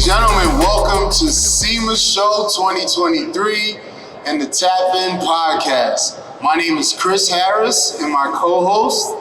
and gentlemen, welcome to SEMA Show 2023 and the Tap In Podcast. My name is Chris Harris and my co-host,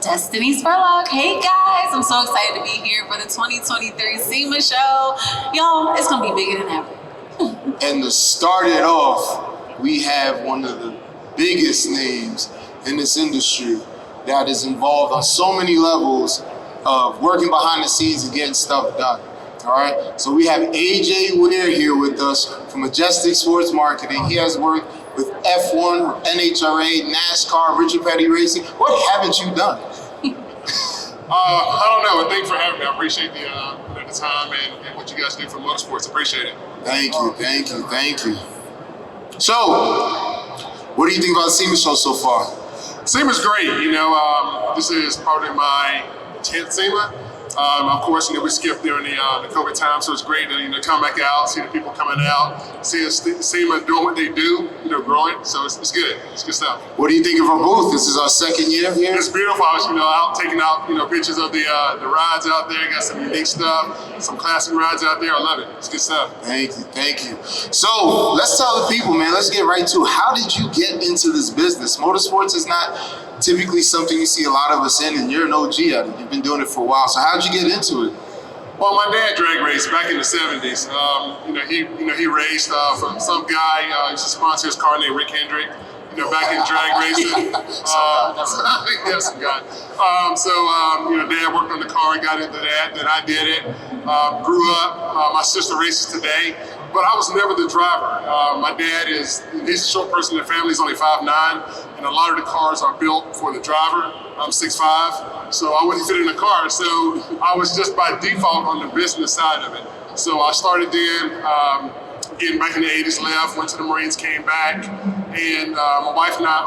Destiny Spurlock. Hey guys, I'm so excited to be here for the 2023 SEMA Show. Y'all, it's gonna be bigger than ever. And to start it off, we have one of the biggest names in this industry that is involved on so many levels of working behind the scenes and getting stuff done. All right, so we have AJ Ware here with us from Majestic Sports Marketing. He has worked with F1, NHRA, NASCAR, Richard Petty Racing. What haven't you done? I don't know, but thanks for having me. I appreciate the time and what you guys do for Motorsports. Appreciate it. Thank you. So, what do you think about the SEMA Show so far? SEMA's great. This is probably my 10th SEMA. Of course, we skipped during the COVID time, so it's great to come back out, see the people coming out, see SEMA doing what they do, growing. So it's good. It's good stuff. What do you think of our booth? This is our second year here. It's beautiful. I was, out taking out, pictures of the rides out there. Got some unique stuff, some classic rides out there. I love it. It's good stuff. Thank you. So let's tell the people, man. Let's get right to it. How did you get into this business? Motorsports is not typically something you see a lot of us in, and you're an OG at it. You've been doing it for a while. So how did you get into it? Well, my dad drag raced back in the 70s. He raced for some guy. He used to sponsor his car named Rick Hendrick. Back in drag racing. Some guy. Dad worked on the car and got into that. Then I did it. Grew up. My sister races today. But I was never the driver. My dad he's a short person in the family. He's only 5'9", and a lot of the cars are built for the driver. I'm 6'5", so I wouldn't fit in the car. So I was just by default on the business side of it. So I started then, getting back in the 80s, left, went to the Marines, came back, and my wife and I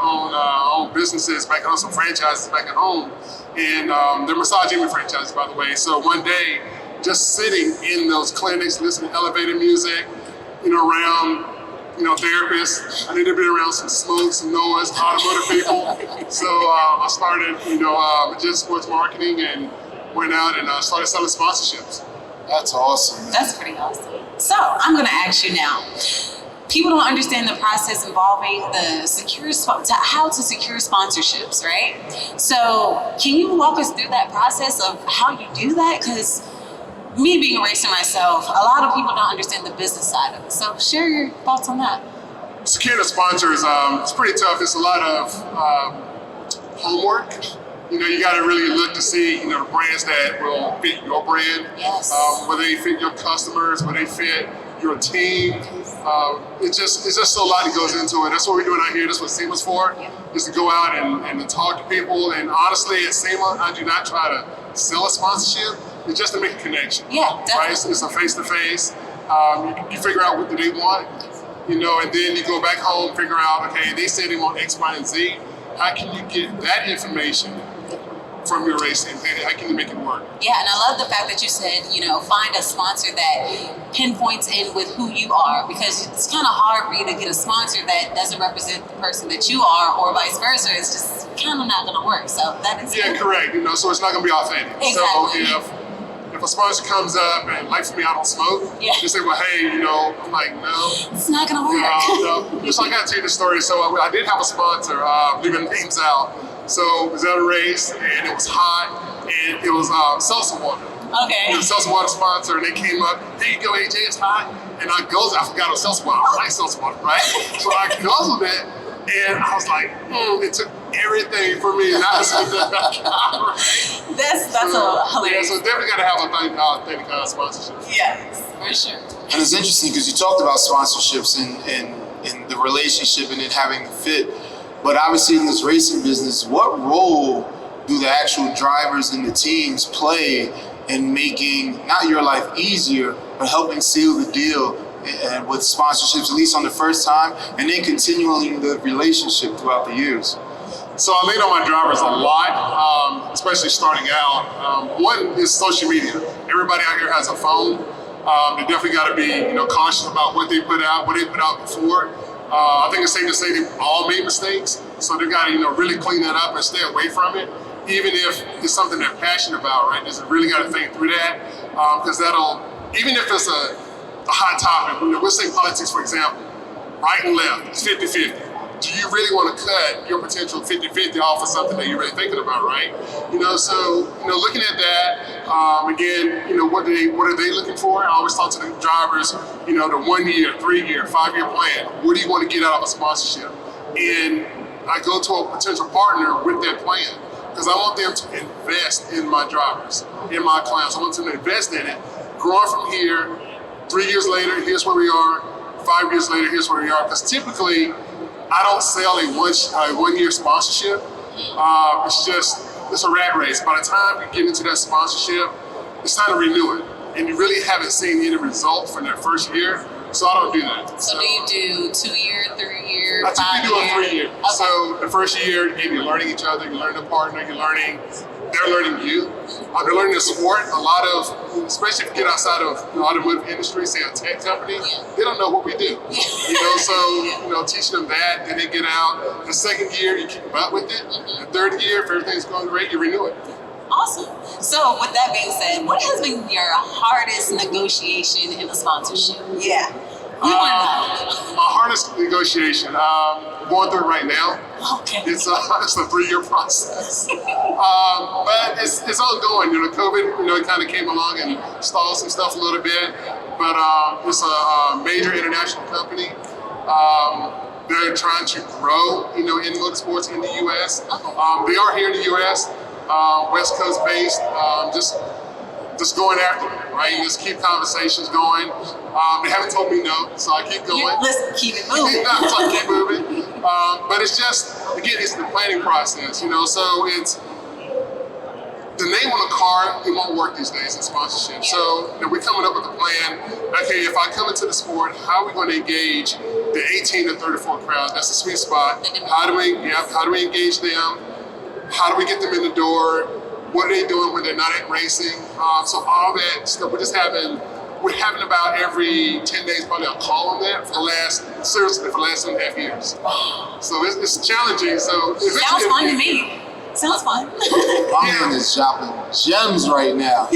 own businesses back home, some franchises back at home, and they're massage envy franchises, by the way. So one day, just sitting in those clinics, listening to elevator music, around, therapists. I need to be around some smokes, some noise, automotive people. So I started, Majestic Sports Marketing and went out and started selling sponsorships. That's awesome. That's pretty awesome. So I'm gonna ask you now. People don't understand the process involving how to secure sponsorships, right? So can you walk us through that process of how you do that? Because me being a racer myself, a lot of people don't understand the business side of it. So share your thoughts on that. Securing a sponsor is it's pretty tough. It's a lot of homework. You got to really look to see, the brands that will fit your brand. Yes. Will they fit your customers? Will they fit your team? It's just a lot that goes into it. That's what we're doing out here. That's what SEMA's for, is to go out and to talk to people. And honestly, at SEMA, I do not try to sell a sponsorship. It's just to make a connection. Yeah, definitely. Right? It's a face-to-face. You figure out what do they want, and then you go back home, figure out, okay, they say they want X, Y, and Z. How can you get that information from your racing? How can you make it work? Yeah, and I love the fact that you said, find a sponsor that pinpoints in with who you are, because it's kind of hard for you to get a sponsor that doesn't represent the person that you are, or vice versa. It's just kind of not going to work. So that is correct. So it's not going to be authentic. Exactly. So if a sponsor comes up and like for me, I don't smoke. Yeah. They say, well, hey, I'm like, no. It's not going to work. No. Just like I tell you the story. So I did have a sponsor, leaving names out. So it was at a race, and it was hot, and it was seltzer water. Okay. It was a seltzer water sponsor, and they came up, here you go, AJ, it's hot. And I forgot it was seltzer water. I like seltzer water, right? So I guzzled it, and I was like, it took everything for me not to smoke that back out, right? That's hilarious. Yeah, so definitely got to have authentic sponsorship. Yes, for sure. And it's interesting because you talked about sponsorships and the relationship and it having to fit. But obviously in this racing business, what role do the actual drivers and the teams play in making not your life easier, but helping seal the deal with sponsorships, at least on the first time, and then continuing the relationship throughout the years? So I lean on my drivers a lot, especially starting out. One is social media. Everybody out here has a phone. They definitely got to be, cautious about what they put out before. I think it's safe to say they've all made mistakes, so they've got to, really clean that up and stay away from it. Even if it's something they're passionate about, right? They really got to think through that, because that'll even if it's a hot topic, we'll say politics, for example, right and left, it's 50-50. Do you really want to cut your potential 50-50 off of something that you're really thinking about, right? So looking at that, again, what are they looking for? I always talk to the drivers, the 1 year, 3 year, 5 year plan. What do you want to get out of a sponsorship? And I go to a potential partner with that plan because I want them to invest in my drivers, in my clients. I want them to invest in it, growing from here. 3 years later, here's where we are. 5 years later, here's where we are. Because typically, I don't sell a 1 year sponsorship. It's a rat race. By the time you get into that sponsorship, it's time to renew it. And you really haven't seen any result from that first year. So I don't do that. So do you do 2 year, 3 year, I 5 typically year? do a 3 year. Okay. So the first year, again, you're learning each other, you're learning a partner, they're learning you. They're learning the sport. A lot of, especially if you get outside of the automotive industry, say a tech company, they don't know what we do. So teaching them that, then they get out. The second year, you keep up with it. The third year, if everything's going great, you renew it. Awesome. So with that being said, what has been your hardest negotiation in a sponsorship? Yeah. We want to know. My hardest negotiation, going through it right now. Okay. It's a 3 year process, but it's ongoing. COVID, it kind of came along and stalled some stuff a little bit. But it's a major international company. They're trying to grow, in motorsports in the U.S. They are here in the U.S. West Coast based. Just going after it, right? And just keep conversations going. They haven't told me no, so I keep going. Listen, keep it moving. So I keep moving. But it's just, again, it's the planning process, So it's the name on the car. It won't work these days in sponsorship. So we're coming up with a plan. Okay, if I come into the sport, how are we going to engage the 18 to 34 crowd? That's the sweet spot. How do we engage them? How do we get them in the door? What are they doing when they're not at racing? So all that stuff, we're having about every 10 days probably a call on that for the last 2.5 years. So it's challenging. So Sounds fun to me. Sounds fun. My man is dropping gems right now.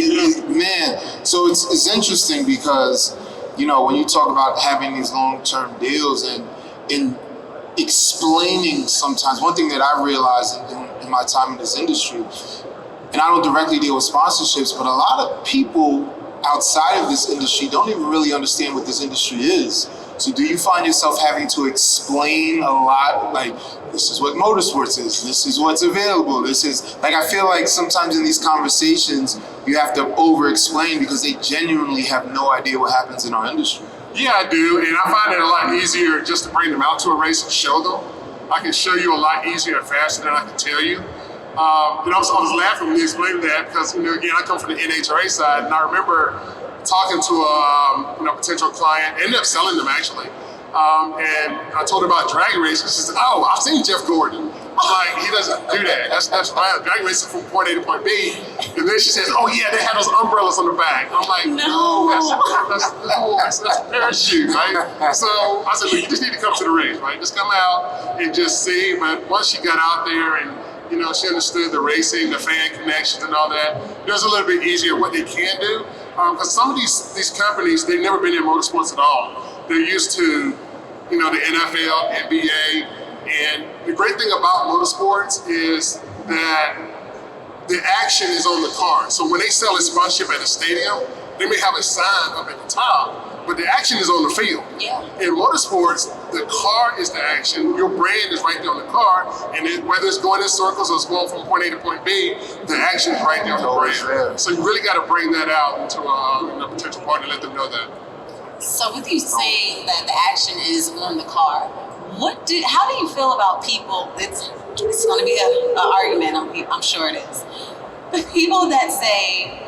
Man, so it's interesting because, when you talk about having these long-term deals and in explaining sometimes, one thing that I realized in my time in this industry, and I don't directly deal with sponsorships, but a lot of people outside of this industry don't even really understand what this industry is. So do you find yourself having to explain a lot, like, this is what motorsports is, this is what's available, this is, like, I feel like sometimes in these conversations, you have to over-explain because they genuinely have no idea what happens in our industry. Yeah, I do, and I find it a lot easier just to bring them out to a race and show them. I can show you a lot easier and faster than I can tell you. I was laughing when you explained that because, again, I come from the NHRA side, and I remember talking to a potential client, ended up selling them actually, and I told her about drag racing. She said, "Oh, I've seen Jeff Gordon." I'm like, he doesn't do that. That's right. Drag racing from point A to point B. And then she says, "Oh yeah, they have those umbrellas on the back." I'm like, "No, that's a parachute, right?" So I said, "Look, you just need to come to the race, right? Just come out and just see." But once she got out there and she understood the racing, the fan connections, and all that, it was a little bit easier what they can do. Because some of these companies, they've never been in motorsports at all. They're used to, the NFL, NBA, and the great thing about motorsports is that the action is on the car. So when they sell a sponsorship at a stadium, they may have a sign up at the top, but the action is on the field. Yeah. In motorsports, the car is the action. Your brand is right there on the car, and whether it's going in circles or it's going from point A to point B, the action is right there on the brand. So you really got to bring that out into a potential partner, let them know that. So with you saying that the action is on the car, how do you feel about people? It's going to be an argument. I'm sure it is. But people that say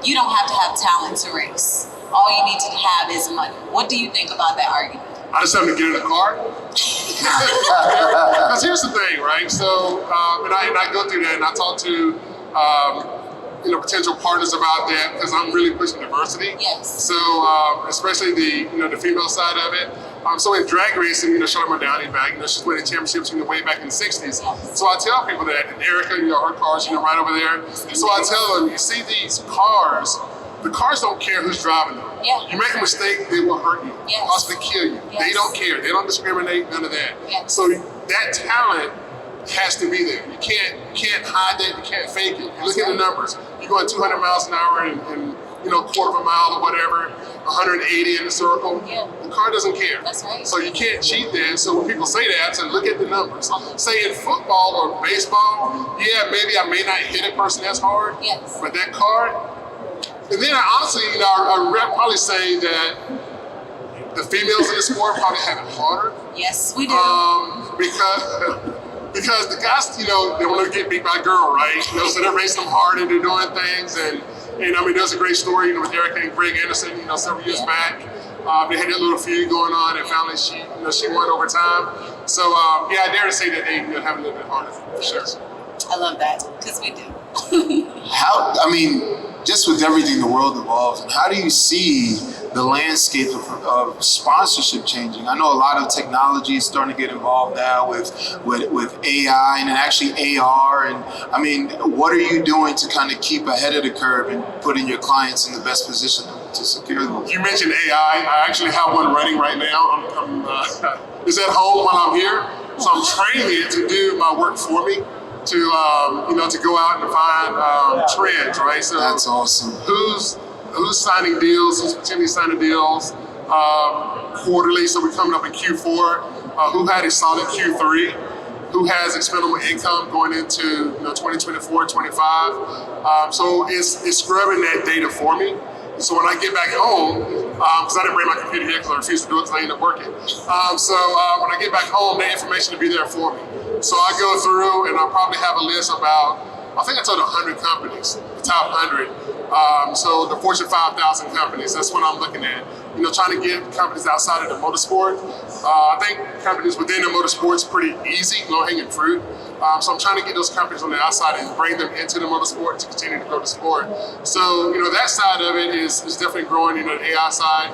you don't have to have talent to race. All you need to have is money. What do you think about that argument? I just have to get in the car. Because here's the thing, right? So, and I go through that, and I talk to potential partners about that because I'm really pushing diversity. Yes. So, especially the female side of it. So in drag racing, Charlotte Downey back, she's winning championships way back in the 60s. Yes. So I tell people that, and Erica, her car's right over there. So I tell them, you see these cars, the cars don't care who's driving them. Yeah. You make a mistake, they will hurt you, Yes. possibly kill you. Yes. They don't care. They don't discriminate. None of that. Yes. So that talent has to be there. You can't hide that. You can't fake it. You look at the numbers. You're going 200 miles an hour and quarter of a mile or whatever, 180 in the circle. Yeah. The car doesn't care. That's right. So you can't cheat that. So when people say that, I say, look at the numbers. Say in football or baseball, yeah, maybe I may not hit a person as hard. Yes. But that car, and then I honestly, I'd probably say that the females in the sport probably have it harder. Yes, we do. Because the guys, they want to get beat by a girl, right? So they're racing them hard and they're doing things. And there's a great story, with Erica and Greg Anderson, several years back. They had that little feud going on, and finally she won over time. So I dare to say that they have a little bit harder for sure. I love that, because we do. Just with everything the world evolves, and how do you see the landscape of sponsorship changing? I know a lot of technology is starting to get involved now with AI and actually AR. And what are you doing to kind of keep ahead of the curve and putting your clients in the best position to secure them? You mentioned AI. I actually have one running right now. It's at home while I'm here, so I'm training it to do my work for me. To go out and find trends, right? So that's awesome. Who's signing deals? Who's potentially signing deals quarterly? So we're coming up in Q4. Who had a solid Q3? Who has expendable income going into 2024, 25? So it's scrubbing that data for me. So when I get back home, because I didn't bring my computer here because I refused to do it because I ended up working. So when I get back home, that information will be there for me. So I go through and I'll probably have a list about, I think I told 100 companies, the top 100. So the Fortune 5,000 companies, that's what I'm looking at. Trying to get companies outside of the motorsport. I think companies within the motorsport's pretty easy, low-hanging fruit. So I'm trying to get those companies on the outside and bring them into the motorsport to continue to grow the sport. So, that side of it is definitely growing, the AI side.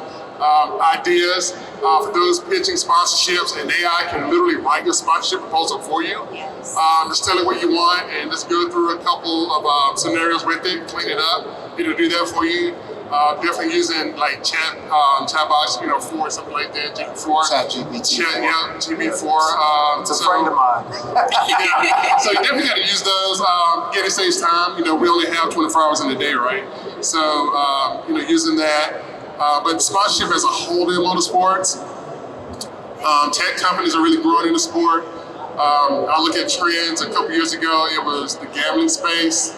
Ideas for those pitching sponsorships, and AI can literally write your sponsorship proposal for you. Yes. Just tell it what you want and just go through a couple of scenarios with it, clean it up, it'll do that for you. Definitely using like chat box, 4 something like that, GPT-4. Chat GPT. GPT-4. It's a friend of mine. Yeah. So you definitely got to use those. It saves time. We only have 24 hours in a day, right? So using that. But sponsorship as a whole in motorsports, tech companies are really growing in the sport. I look at trends. A couple years ago, it was the gambling space.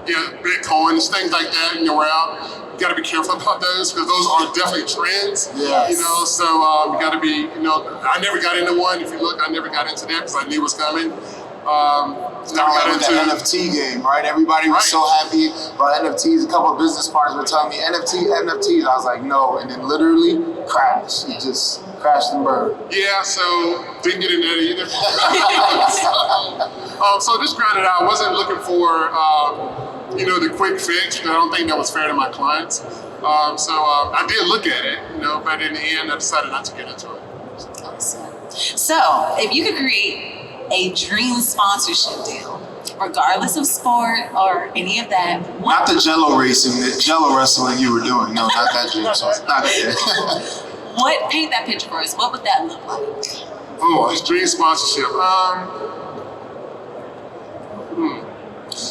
Bitcoin, things like that, we're out. You got to be careful about those because those are definitely trends. Yes. So you got to be, I never got into one. If you look, I never got into that because I knew it was coming. Never got with into the NFT game, right? Everybody was so happy about NFTs. A couple of business partners were telling me NFTs. I was like, no, and then literally crashed. It just crashed and burned. Yeah, so didn't get into that either. So just grinded out. I wasn't looking for the quick fix. I don't think that was fair to my clients. So I did look at it, but in the end, I decided not to get into it. So, if you could create a dream sponsorship deal, regardless of sport or any of that. Not the Jello racing, the Jello wrestling you were doing. No, not that dream. So not that. Paint that picture for us. What would that look like? Oh, his dream sponsorship.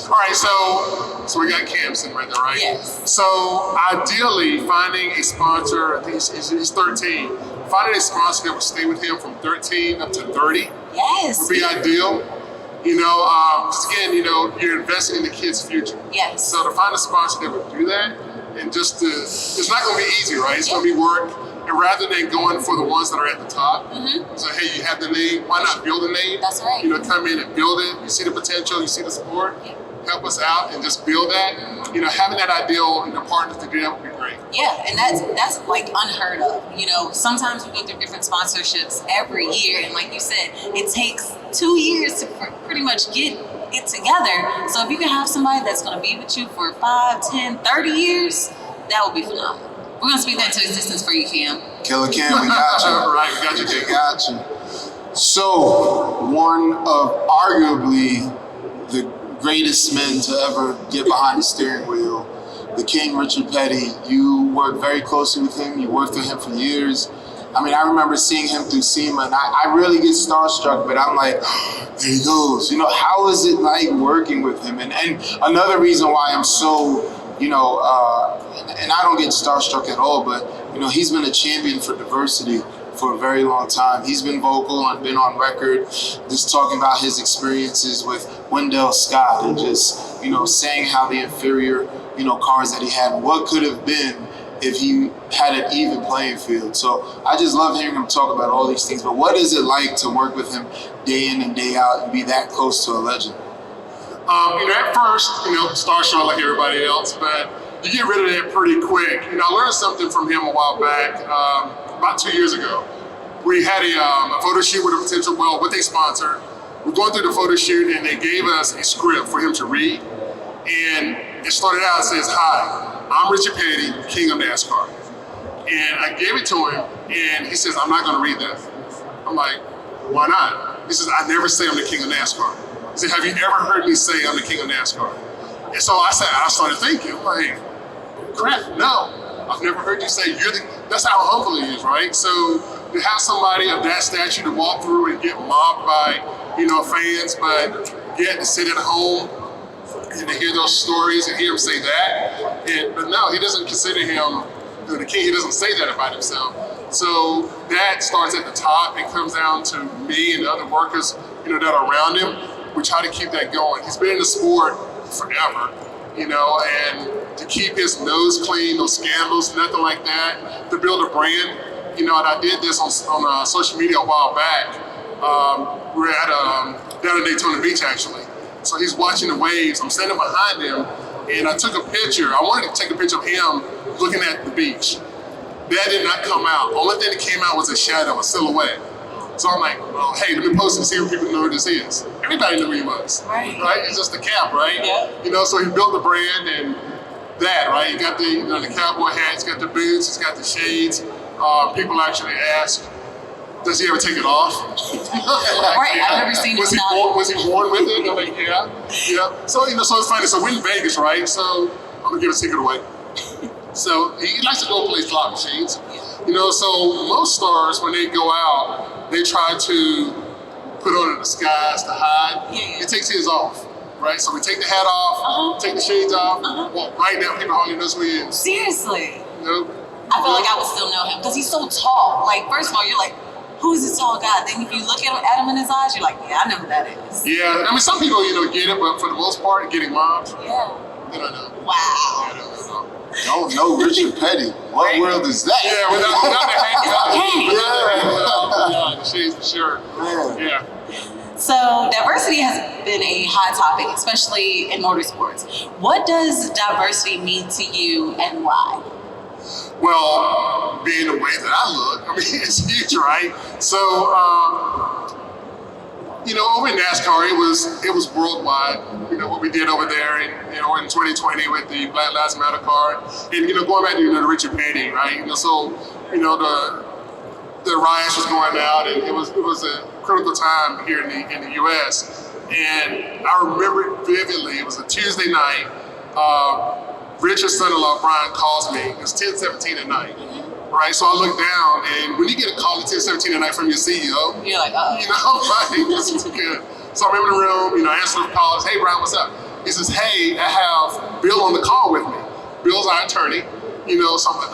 All right, so we got Cam sitting right there, right? Yes. So ideally, finding a sponsor. I think he's 13. Finding a sponsor that would stay with him from 13 up to 30. Yes. Would be ideal. Just again, you're investing in the kid's future. Yes. So to find a sponsor that would do that, and it's not going to be easy, right? It's going to be work. And rather than going for the ones that are at the top, so hey, you have the name, why not build a name? That's right. Come in and build it. You see the potential, you see the support. Yeah. Help us out and just build that. Having that ideal partners to do that would be great. Yeah, and that's like unheard of. Sometimes we go through different sponsorships every year, and like you said, it takes 2 years to pretty much get it together. So if you can have somebody that's going to be with you for 5, 10, 30 years, that would be phenomenal. We're going to speak that into existence for you, Cam. Killer Cam, we got you. Right, we got you, Jake. We got you. So, one of arguably greatest men to ever get behind the steering wheel, the King, Richard Petty. You worked very closely with him. You worked with him for years. I mean, I remember seeing him through SEMA, and I really get starstruck, but I'm like, there he goes. You know, how is it like working with him? And another reason why I'm so, you know, and I don't get starstruck at all, but, you know, he's been a champion for diversity for a very long time. He's been vocal and been on record just talking about his experiences with Wendell Scott and just, you know, saying how the inferior, you know, cars that he had, what could have been if he had an even playing field. So I just love hearing him talk about all these things. But what is it like to work with him day in and day out and be that close to a legend? You know, at first, you know, starstruck like everybody else, but you get rid of that pretty quick. You know, I learned something from him a while back, about 2 years ago. We had a photo shoot with a potential, well, with a sponsor. We're going through the photo shoot and they gave us a script for him to read. And it started out, it says, "Hi, I'm Richard Petty, King of NASCAR." And I gave it to him and he says, "I'm not gonna read that." I'm like, "Why not?" He says, "I never say I'm the King of NASCAR." He said, "Have you ever heard me say I'm the King of NASCAR?" And so I started thinking, like, crap, no. I've never heard you say you're the, that's how humble he is, right? So to have somebody of that stature to walk through and get mobbed by, you know, fans, but yet to sit at home and to hear those stories and hear him say that. But no, he doesn't consider him the king. He doesn't say that about himself. So that starts at the top and comes down to me and the other workers, you know, that are around him. We try to keep that going. He's been in the sport forever, you know, and to keep his nose clean, no scandals, nothing like that, to build a brand, you know, and I did this on social media a while back. We're at down at Daytona Beach, actually. So he's watching the waves. I'm standing behind him, and I took a picture. I wanted to take a picture of him looking at the beach. That did not come out. Only thing that came out was a shadow, a silhouette. So I'm like, well, hey, let me post and see if people know who this is. Everybody knew who he was, right? It's just the cap, right? Yeah. You know, so he built the brand and that, right? He got the, you know, the cowboy hat, he's got the boots, he's got the shades. People actually ask, does he ever take it off? Right, I've never seen him not. Was he born with it? I'm like, yeah. So, you know, so it's funny. So we're in Vegas, right? So I'm gonna give a secret away. So he likes to go play slot machines. You know, so most stars, when they go out, they try to put on a disguise to hide. He takes his off, right? So we take the hat off, take the shades off. Well, right now, people hardly know who he is. Seriously. You know? I feel like I would still know him because he's so tall. Like, first of all, you're like, who's this tall guy? Then if you look at him in his eyes, you're like, yeah, I know who that is. Yeah, I mean, some people, you know, get it, but for the most part, getting mobbed, Yeah. they don't know. Wow. They don't know. Don't know Richard Petty. What world is that? Yeah, without the hat. Okay. The shades for sure. Yeah. So diversity has been a hot topic, especially in motorsports. What does diversity mean to you and why? Well, being the way that I look, I mean, it's huge, right? So, you know, over in NASCAR, it was worldwide. You know what we did over there, in 2020 with the Black Lives Matter car, and you know, going back to the Richard Petty, right? You know, so you know the riots was going out, and it was a critical time here in the U.S. And I remember it vividly. It was a Tuesday night. Richard's son-in-law Brian calls me. It was 10:17 at night. Right, so I look down, and when you get a call at 10:17 at night from your CEO, You're like, oh. you know, like, this is good. So I'm in the room, you know, answering the calls. Hey, Brian, what's up? He says, hey, I have Bill on the call with me. Bill's our attorney. You know, so I'm like,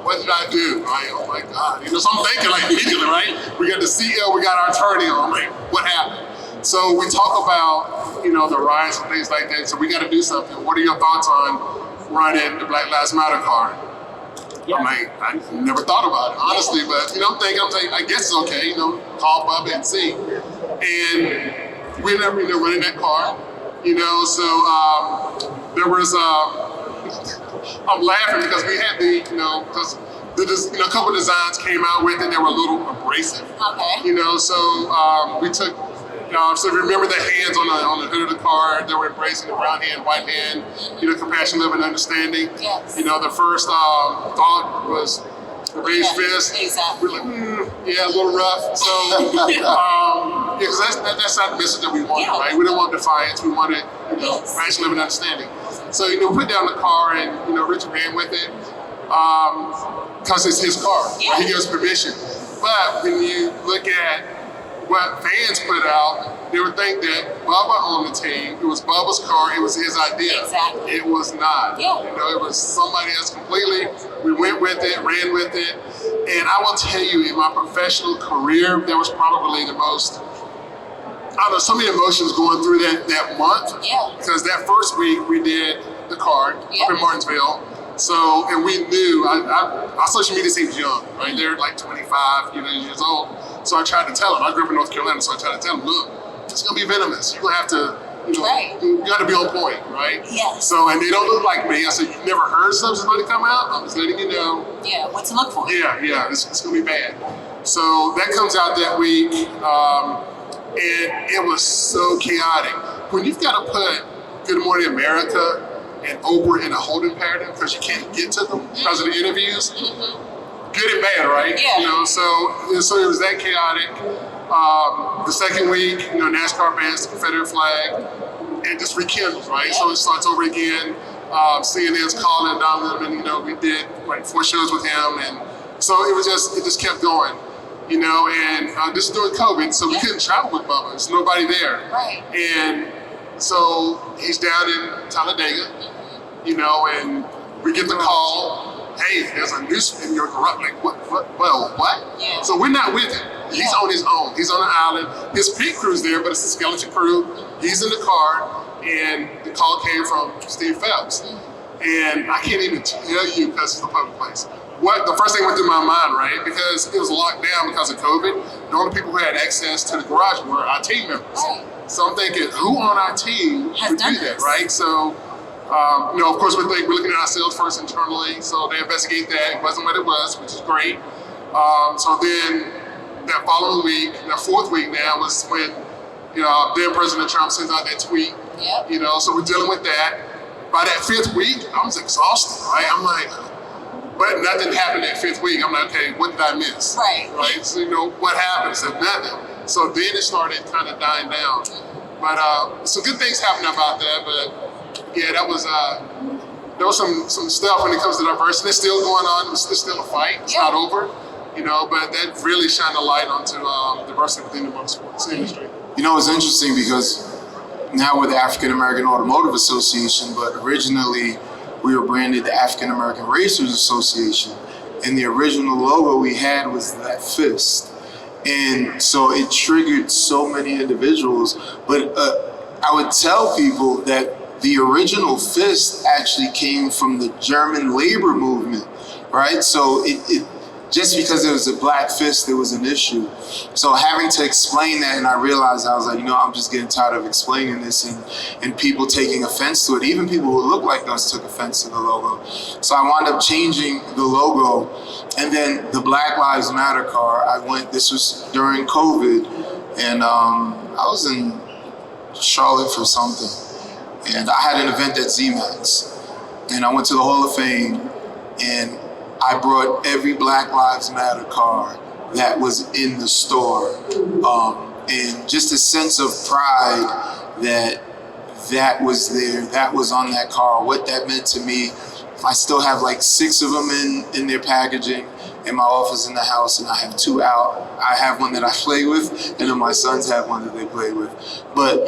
what did I do? Right? Oh my God. You know, so I'm thinking like immediately, right? We got the CEO, we got our attorney. I'm like, what happened? So we talk about, you know, the riots and things like that. So we got to do something. What are your thoughts on running the Black Lives Matter car? I'm like, I never thought about it, honestly, but, you know, I'm thinking, I guess it's okay, you know, call Bubba and see. And we never, you know, running that car, you know, so there was, I'm laughing because we had the, you know, because a couple of designs came out with it that were a little abrasive. Okay. You know, so we took, so remember the hands on the hood of the car, they were embracing the brown hand, white hand, you know, compassion, love, and understanding. Yes. You know, the first thought was the raised fist. Exactly. We're like, yeah, a little rough. So because that's not the message that we wanted, Yeah. right? We didn't want defiance. We wanted, rational living understanding. So, we put down the car and, Richard ran with it because it's his car. Yeah. He gives permission. But when you look at what fans put out, they would think that Bubba owned the team. It was Bubba's car. It was his idea. Exactly. It was not. Yeah. It was somebody else completely. We went with it, ran with it. And I will tell you, in my professional career, that was probably the most, so many emotions going through that month. Yeah. Because that first week we did the card up in Martinsville. So, and we knew, our social media seems young, right? They're like 25, years old. So I tried to tell them, I grew up in North Carolina, so I tried to tell them, look, it's gonna be venomous. You're gonna have to, you gotta be on point, right? Yes. So, and they don't look like me. I said, you've never heard something's about to come out? I'm just letting you know. Yeah, what to look for. Yeah, it's gonna be bad. So that comes out that week, and it was so chaotic. When you've gotta put Good Morning America and Oprah in a holding pattern because you can't get to them because of the interviews. Good and bad, right? Yeah. So it was that chaotic. The second week, NASCAR bans the Confederate flag and just rekindles, right? So it starts over again. CNN's calling Don Lemon, we did like 4 shows with him, and so it just kept going, and this is during COVID, so we couldn't travel with Bubba. There's nobody there. Right. And so he's down in Talladega, and we get the call, hey, there's a news in your garage. Like, what? Yeah. So we're not with him. He's on his own. He's on an island. His pit crew's there, but it's a skeleton crew. He's in the car, and the call came from Steve Phelps. And I can't even tell you because it's a public place. The first thing went through my mind, right? Because it was locked down because of COVID. The only people who had access to the garage were our team members. Right. So I'm thinking, who on our team would do that, this. right? So, of course, we're looking at ourselves first internally. So they investigate that. It wasn't what it was, which is great. So then that following week, that fourth week now, was when, then President Trump sends out that tweet. Yep. So we're dealing with that. By that 5th week, I was exhausted, right? I'm like, but nothing happened that 5th week. I'm like, okay, what did I miss? Right. Right? So, what happened? I said, nothing. So then it started kind of dying down. But some good things happened about that. But yeah, there was some stuff when it comes to diversity. It's still going on. It's still a fight. It's not over. But that really shined a light onto diversity within the motorsports industry. It's interesting because now we're the African American Automotive Association, but originally we were branded the African American Racers Association. And the original logo we had was that fist. And so it triggered so many individuals. But I would tell people that the original fist actually came from the German labor movement, right? So it just because it was a black fist, there was an issue. So having to explain that, and I realized, I was like, I'm just getting tired of explaining this and people taking offense to it. Even people who look like us took offense to the logo. So I wound up changing the logo. And then the Black Lives Matter car, this was during COVID, and I was in Charlotte for something. And I had an event at ZMAX. And I went to the Hall of Fame, and I brought every Black Lives Matter car that was in the store. And just a sense of pride that was there, that was on that car, what that meant to me. I still have like 6 of them in their packaging in my office in the house, and I have 2 out. I have one that I play with, and then my sons have one that they play with. But,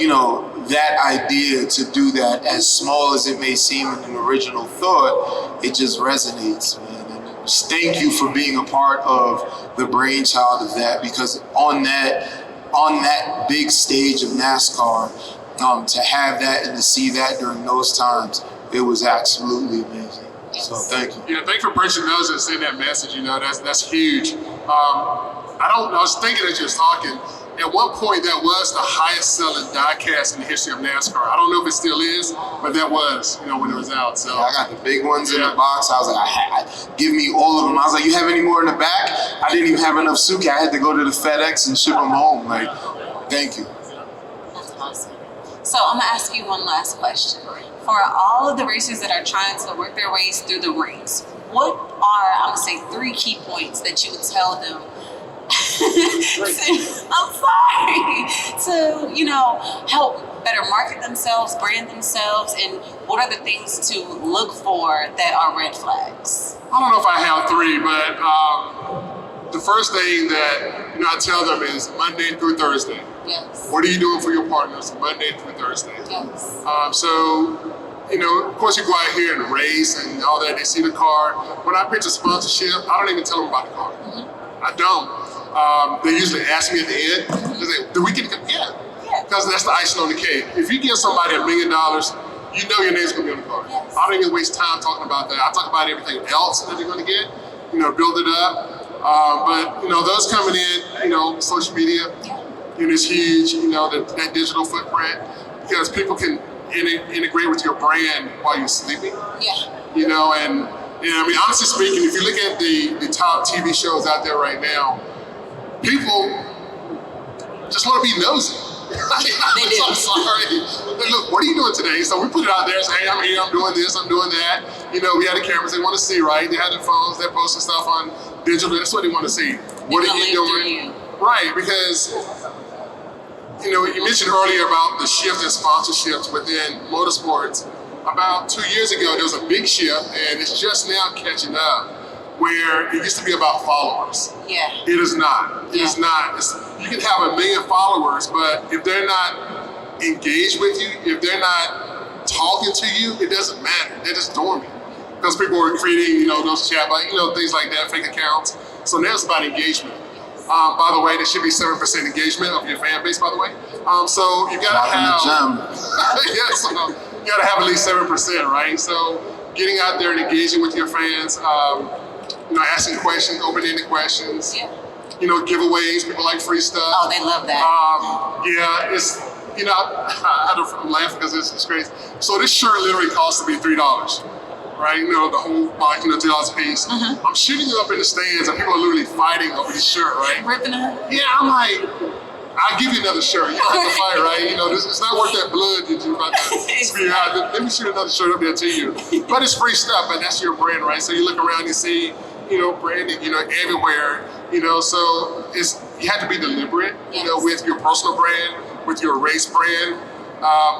that idea to do that, as small as it may seem in an original thought, it just resonates, man. Thank you for being a part of the brainchild of that, because on that big stage of NASCAR, to have that and to see that during those times, it was absolutely amazing. So thank you. Yeah, thank you for bridging those and sending that message. That's huge. I was thinking as you was talking, at one point that was the highest selling diecast in the history of NASCAR. I don't know if it still is, but that was, when it was out. So yeah, I got the big ones in the box. I was like, give me all of them. I was like, you have any more in the back? I didn't even have enough suitcase. I had to go to the FedEx and ship them home. Like, thank you. That's awesome. So I'm gonna ask you one last question. For all of the racers that are trying to work their ways through the ranks, what are, I'm gonna say, 3 key points that you would tell them I'm sorry. To, help better market themselves, brand themselves, and what are the things to look for that are red flags? I don't know if I have three, but the first thing that I tell them is Monday through Thursday. Yes. What are you doing for your partners Monday through Thursday? Yes. Of course you go out here and race and all that. They see the car. When I pitch a sponsorship, I don't even tell them about the car. Mm-hmm. I don't. They usually ask me at the end. They say, "Do we get to go?" Yeah. Because that's the icing on the cake. If you give somebody $1 million, you know your name's gonna be on the car. Yes. I don't even waste time talking about that. I talk about everything else that they're gonna get. Build it up. But those coming in, social media. It's huge, that digital footprint, because people can integrate with your brand while you're sleeping. Yeah. And honestly speaking, if you look at the top TV shows out there right now, people just want to be nosy. They do. I'm sorry. Hey, look, what are you doing today? So we put it out there, say, hey, I'm here, I'm doing this, I'm doing that. We have the cameras they want to see, right? They have their phones, they're posting stuff on digital, that's what they want to see. What are you doing? Right, because you mentioned earlier about the shift in sponsorships within motorsports. About 2 years ago, there was a big shift, and it's just now catching up, where it used to be about followers. Yeah. It is not. It is not. You can have 1 million followers, but if they're not engaged with you, if they're not talking to you, it doesn't matter. They're just dormant. Because people are creating, those chat, things like that, fake accounts. So now it's about engagement. By the way, there should be 7% engagement of your fan base, by the way. So you gotta have, yes, you gotta have at least 7%, right? So getting out there and engaging with your fans, asking questions, open-ended questions, giveaways, people like free stuff. Oh, they love that. It's, I had to laugh because it's crazy. So this shirt literally costs to be $3. Right, the whole box, $2 a piece. Mm-hmm. I'm shooting it up in the stands, and people are literally fighting over this shirt, right? Ripping it. Yeah, I'm like, I'll give you another shirt. You don't have to fight, right? It's not worth that blood that you're about to spew out. Let me shoot another shirt up there to you. But it's free stuff, and that's your brand, right? So you look around, you see, branding, everywhere. So you have to be deliberate, with your personal brand, with your race brand.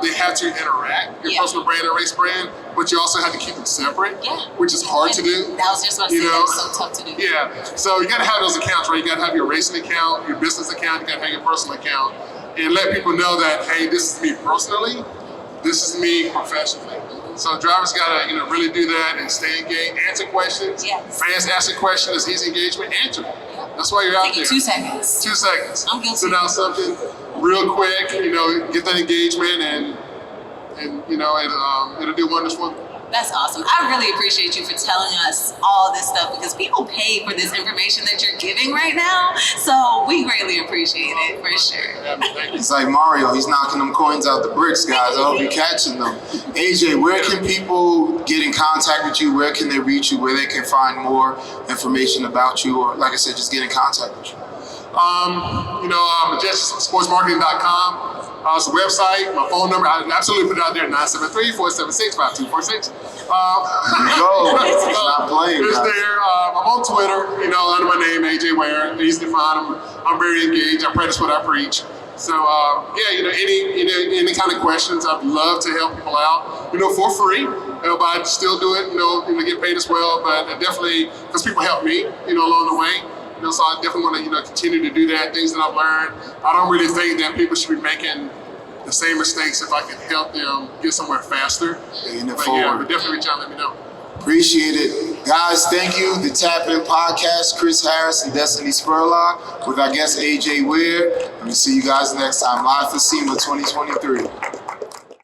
They have to interact, your personal brand and race brand, but you also have to keep them separate, which is hard to do. That was just what I said, that was so tough to do. Yeah, so you gotta have those accounts, right? You gotta have your racing account, your business account, you gotta have your personal account, and let people know that, hey, this is me personally, this is me professionally. So drivers gotta, really do that and stay engaged, answer questions. Fans ask a question, it's easy engagement, answer it. That's why you're out there. 2 seconds. 2 seconds. I'm guilty. Send out something real quick, get that engagement, and it'll do wonders for them. That's awesome. I really appreciate you for telling us all this stuff, because people pay for this information that you're giving right now. So we greatly appreciate it, for sure. It's like Mario, he's knocking them coins out the bricks, guys. I hope you're catching them. AJ, where can people get in contact with you? Where can they reach you? Where they can find more information about you? Or, like I said, just get in contact with you. Just sportsmarketing.com. It's a website. My phone number, I absolutely put it out there, 973-476-5246. There you go. It's not playing. It's there. I'm on Twitter, under my name, AJ Ware. Easy to find. I'm very engaged. I practice what I preach. So, any kind of questions, I'd love to help people out, for free. But I still do it, get paid as well. But definitely, because people help me, along the way. So I definitely want to, continue to do that, things that I've learned. I don't really think that people should be making the same mistakes if I can help them get somewhere faster. But definitely reach out and let me know. Appreciate it. Guys, thank you. The Tap In Podcast, Chris Harris and Destiny Spurlock with our guest AJ Ware. And we'll see you guys next time, live for SEMA 2023.